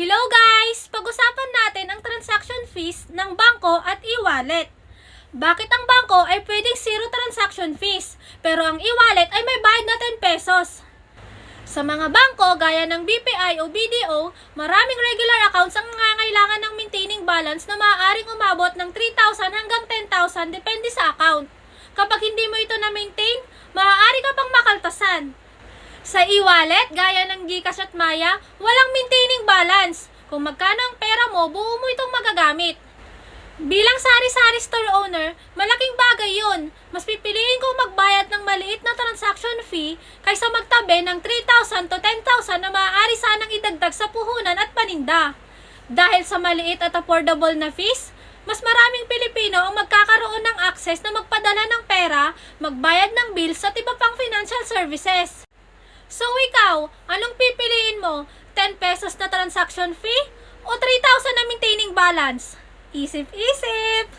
Hello guys! Pag-usapan natin ang transaction fees ng bangko at e-wallet. Bakit ang bangko ay pwedeng zero transaction fees, pero ang e-wallet ay may bayad na 10 pesos? Sa mga bangko gaya ng BPI o BDO, maraming regular accounts ang nangangailangan ng maintaining balance na maaaring umabot ng 3,000 hanggang 10,000 depende sa account. Kapag hindi mo ito na-maintain, maaari ka pang makaltasan. Sa e-wallet, gaya ng GCash at Maya, walang maintaining balance. Kung magkano ang pera mo, buo mo itong magagamit. Bilang sari-sari store owner, malaking bagay yun. Mas pipiliin kong magbayad ng maliit na transaction fee kaysa magtabi ng 3,000 to 10,000 na maaari sanang idagdag sa puhunan at paninda. Dahil sa maliit at affordable na fees, mas maraming Pilipino ang magkakaroon ng access na magpadala ng pera, magbayad ng bills at iba pang financial services. So ikaw, anong pipiliin mo? 10 pesos na transaction fee o 3,000 na maintaining balance? Isip-isip!